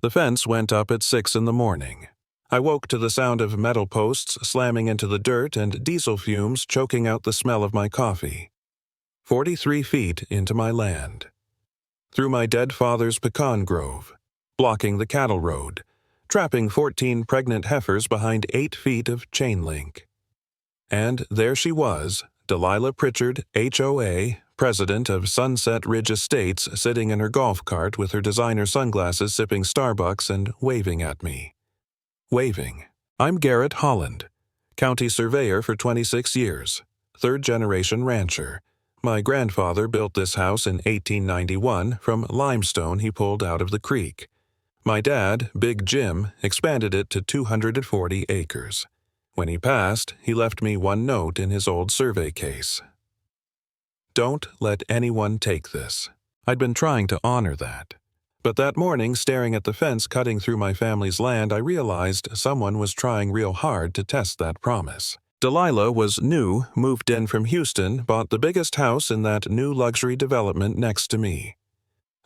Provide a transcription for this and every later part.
The fence went up at 6 in the morning. I woke to the sound of metal posts slamming into the dirt and diesel fumes choking out the smell of my coffee. 43 feet into my land. Through my dead father's pecan grove, blocking the cattle road, trapping 14 pregnant heifers behind 8 feet of chain link. And there she was, Delilah Pritchard, HOA, president of Sunset Ridge Estates, sitting in her golf cart with her designer sunglasses sipping Starbucks and waving at me. Waving. I'm Garrett Holland, county surveyor for 26 years, third-generation rancher. My grandfather built this house in 1891 from limestone he pulled out of the creek. My dad, Big Jim, expanded it to 240 acres. When he passed, he left me one note in his old survey case. Don't let anyone take this. I'd been trying to honor that. But that morning, staring at the fence cutting through my family's land, I realized someone was trying real hard to test that promise. Delilah was new, moved in from Houston, bought the biggest house in that new luxury development next to me.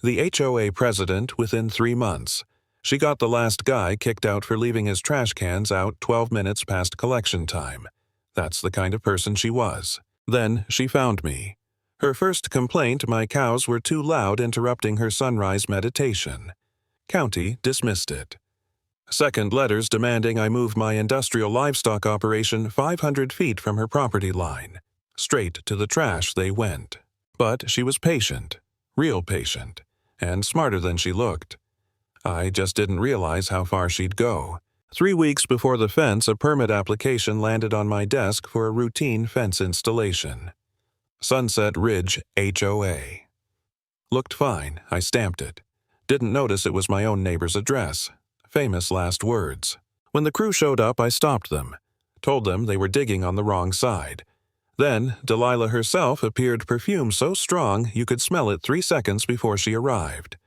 The HOA president within 3 months. She got the last guy kicked out for leaving his trash cans out 12 minutes past collection time. That's the kind of person she was. Then she found me. Her first complaint, my cows were too loud interrupting her sunrise meditation. County dismissed it. Second, letters demanding I move my industrial livestock operation 500 feet from her property line. Straight to the trash they went. But she was patient, real patient, and smarter than she looked. I just didn't realize how far she'd go. 3 weeks before the fence, a permit application landed on my desk for a routine fence installation. Sunset Ridge HOA. Looked fine, I stamped it. Didn't notice it was my own neighbor's address. Famous last words. When the crew showed up, I stopped them. Told them they were digging on the wrong side. Then, Delilah herself appeared perfume so strong you could smell it 3 seconds before she arrived.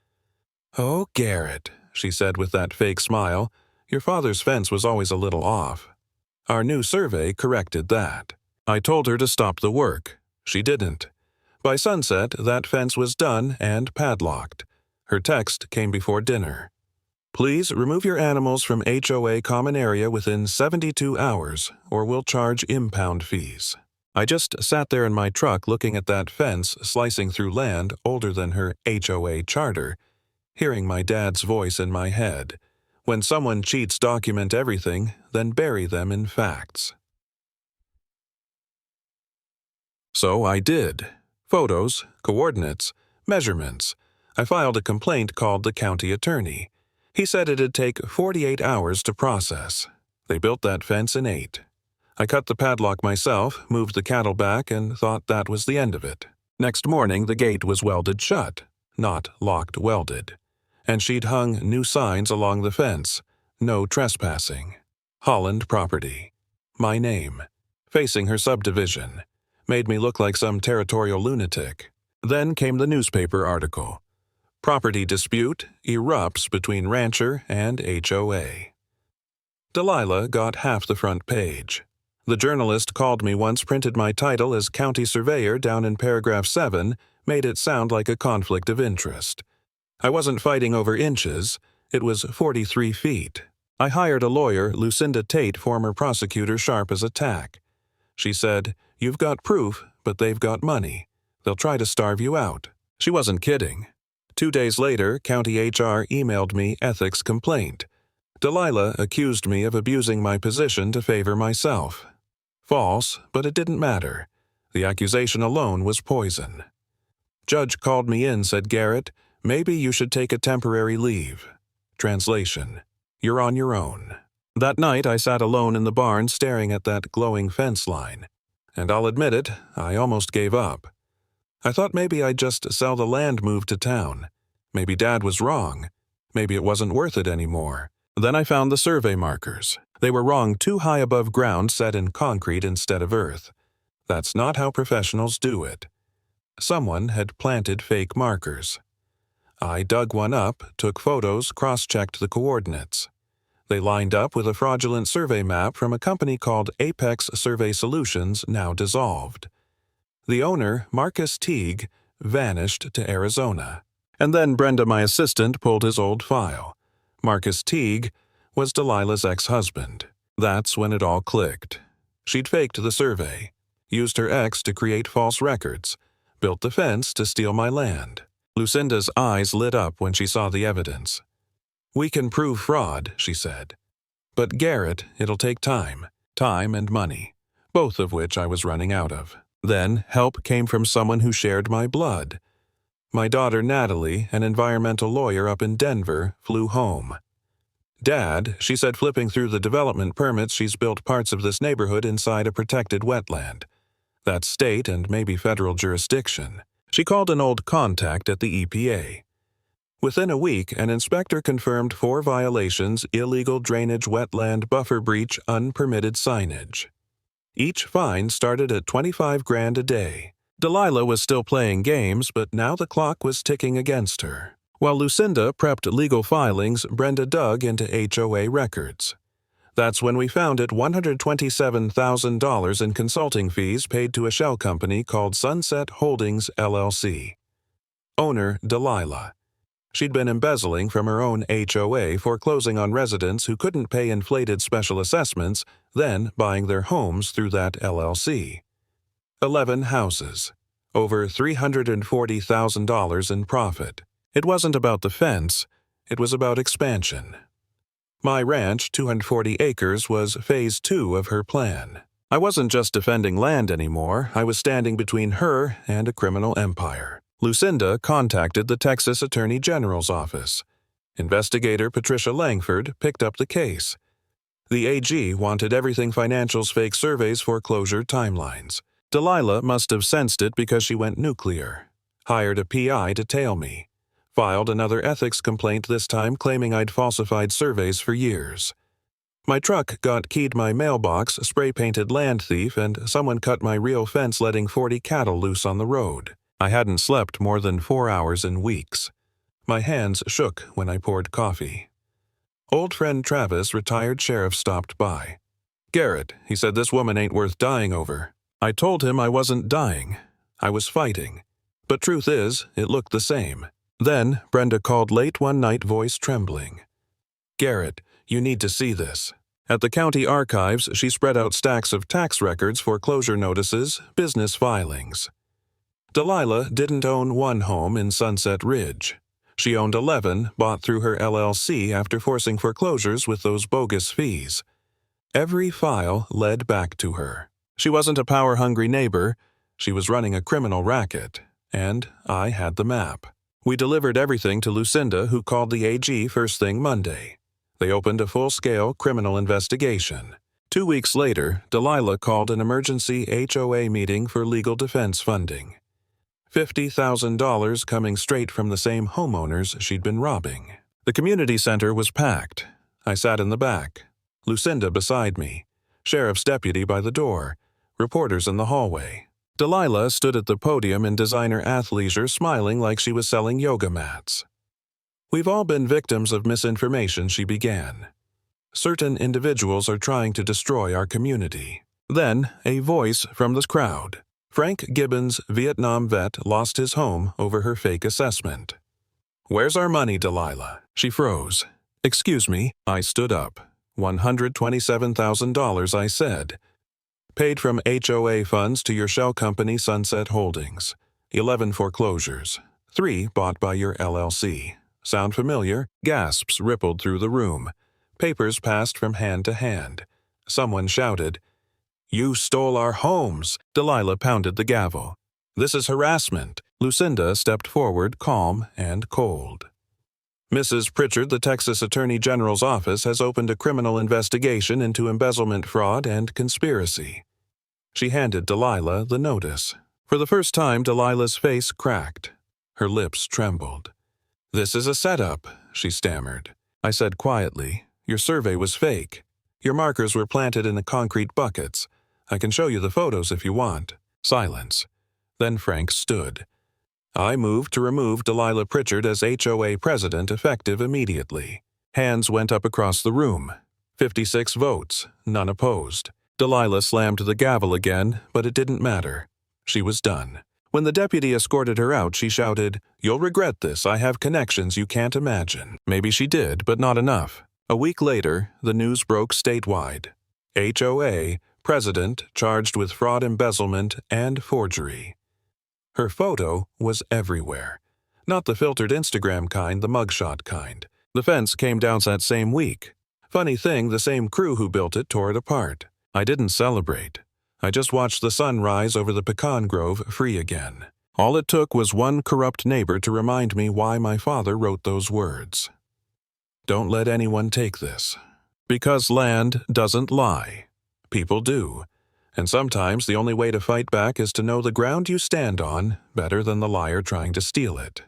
"Oh, Garrett," she said with that fake smile, "your father's fence was always a little off." Our new survey corrected that. I told her to stop the work. She didn't. By sunset, that fence was done and padlocked. Her text came before dinner. "Please remove your animals from HOA common area within 72 hours, or we'll charge impound fees." I just sat there in my truck looking at that fence slicing through land older than her HOA charter, hearing my dad's voice in my head. When someone cheats, document everything, then bury them in facts. So I did. Photos, coordinates, measurements. I filed a complaint called the county attorney. He said it'd take 48 hours to process. They built that fence in 8. I cut the padlock myself, moved the cattle back, and thought that was the end of it. Next morning, the gate was welded shut, not locked welded. And she'd hung new signs along the fence. No trespassing. Holland property. My name. Facing her subdivision. Made me look like some territorial lunatic. Then came the newspaper article. Property dispute erupts between rancher and HOA. Delilah got half the front page. The journalist called me once, printed my title as county surveyor down in paragraph 7, made it sound like a conflict of interest. I wasn't fighting over inches. It was 43 feet. I hired a lawyer, Lucinda Tate, former prosecutor, sharp as a tack. She said, "You've got proof, but they've got money. They'll try to starve you out." She wasn't kidding. 2 days later, county HR emailed me ethics complaint. Delilah accused me of abusing my position to favor myself. False, but it didn't matter. The accusation alone was poison. Judge called me in, said Garrett, "Maybe you should take a temporary leave." Translation: "You're on your own." That night I sat alone in the barn staring at that glowing fence line. And I'll admit it, I almost gave up. I thought maybe I'd just sell the land, move to town. Maybe Dad was wrong. Maybe it wasn't worth it anymore. Then I found the survey markers. They were wrong, too high above ground, set in concrete instead of earth. That's not how professionals do it. Someone had planted fake markers. I dug one up, took photos, cross-checked the coordinates. They lined up with a fraudulent survey map from a company called Apex Survey Solutions, now dissolved. The owner, Marcus Teague, vanished to Arizona. And then Brenda, my assistant, pulled his old file. Marcus Teague was Delilah's ex-husband. That's when it all clicked. She'd faked the survey, used her ex to create false records, built the fence to steal my land. Lucinda's eyes lit up when she saw the evidence. "We can prove fraud," she said. "But Garrett, it'll take time and money, both of which I was running out of." Then help came from someone who shared my blood. My daughter Natalie, an environmental lawyer up in Denver, flew home. "Dad," she said, flipping through the development permits, "she's built parts of this neighborhood inside a protected wetland. That's state and maybe federal jurisdiction." She called an old contact at the EPA. Within a week, an inspector confirmed 4 violations: illegal drainage, wetland, buffer breach, unpermitted signage. Each fine started at $25,000 a day. Delilah was still playing games, but now the clock was ticking against her. While Lucinda prepped legal filings, Brenda dug into HOA records. That's when we found it $127,000 in consulting fees paid to a shell company called Sunset Holdings, LLC. Owner, Delilah. She'd been embezzling from her own HOA, foreclosing on residents who couldn't pay inflated special assessments, then buying their homes through that LLC. 11 houses. Over $340,000 in profit. It wasn't about the fence, it was about expansion. My ranch, 240 acres, was phase 2 of her plan. I wasn't just defending land anymore, I was standing between her and a criminal empire. Lucinda contacted the Texas Attorney General's office. Investigator Patricia Langford picked up the case. The AG wanted everything financial's fake surveys, foreclosure timelines. Delilah must have sensed it because she went nuclear. Hired a PI to tail me. Filed another ethics complaint, this time claiming I'd falsified surveys for years. My truck got keyed, my mailbox, spray-painted land thief, and someone cut my real fence, letting 40 cattle loose on the road. I hadn't slept more than 4 hours in weeks. My hands shook when I poured coffee. Old friend Travis, retired sheriff, stopped by. "Garrett," he said, "this woman ain't worth dying over." I told him I wasn't dying. I was fighting. But truth is, it looked the same. Then Brenda called late one night, voice trembling. "Garrett, you need to see this." At the county archives, she spread out stacks of tax records, foreclosure notices, business filings. Delilah didn't own one home in Sunset Ridge. She owned 11, bought through her LLC after forcing foreclosures with those bogus fees. Every file led back to her. She wasn't a power-hungry neighbor. She was running a criminal racket, and I had the map. We delivered everything to Lucinda, who called the AG first thing Monday. They opened a full-scale criminal investigation. 2 weeks later, Delilah called an emergency HOA meeting for legal defense funding. $50,000 coming straight from the same homeowners she'd been robbing. The community center was packed. I sat in the back. Lucinda beside me. Sheriff's deputy by the door. Reporters in the hallway. Delilah stood at the podium in designer athleisure, smiling like she was selling yoga mats. "We've all been victims of misinformation," she began. "Certain individuals are trying to destroy our community." Then, a voice from the crowd. Frank Gibbons, Vietnam vet, lost his home over her fake assessment. "Where's our money, Delilah?" She froze. "Excuse me." I stood up. $127,000, I said. "Paid from HOA funds to your shell company Sunset Holdings. 11 foreclosures. 3 bought by your LLC. Sound familiar?" Gasps rippled through the room. Papers passed from hand to hand. Someone shouted, "You stole our homes!" Delilah pounded the gavel. "This is harassment." Lucinda stepped forward, calm and cold. "Mrs. Pritchard, the Texas Attorney General's office has opened a criminal investigation into embezzlement, fraud, and conspiracy." She handed Delilah the notice. For the first time, Delilah's face cracked. Her lips trembled. "This is a setup," she stammered. I said quietly, "Your survey was fake. Your markers were planted in the concrete buckets. I can show you the photos if you want." Silence. Then Frank stood. I moved to remove Delilah Pritchard as HOA president, effective immediately. Hands went up across the room. 56 votes, none opposed. Delilah slammed the gavel again, but it didn't matter. She was done. When the deputy escorted her out, she shouted, "You'll regret this. I have connections you can't imagine." Maybe she did, but not enough. A week later, the news broke statewide. HOA president charged with fraud, embezzlement, and forgery. Her photo was everywhere. Not the filtered Instagram kind, the mugshot kind. The fence came down that same week. Funny thing, the same crew who built it tore it apart. I didn't celebrate. I just watched the sun rise over the pecan grove free again. All it took was one corrupt neighbor to remind me why my father wrote those words. Don't let anyone take this. Because land doesn't lie. People do. And sometimes the only way to fight back is to know the ground you stand on better than the liar trying to steal it.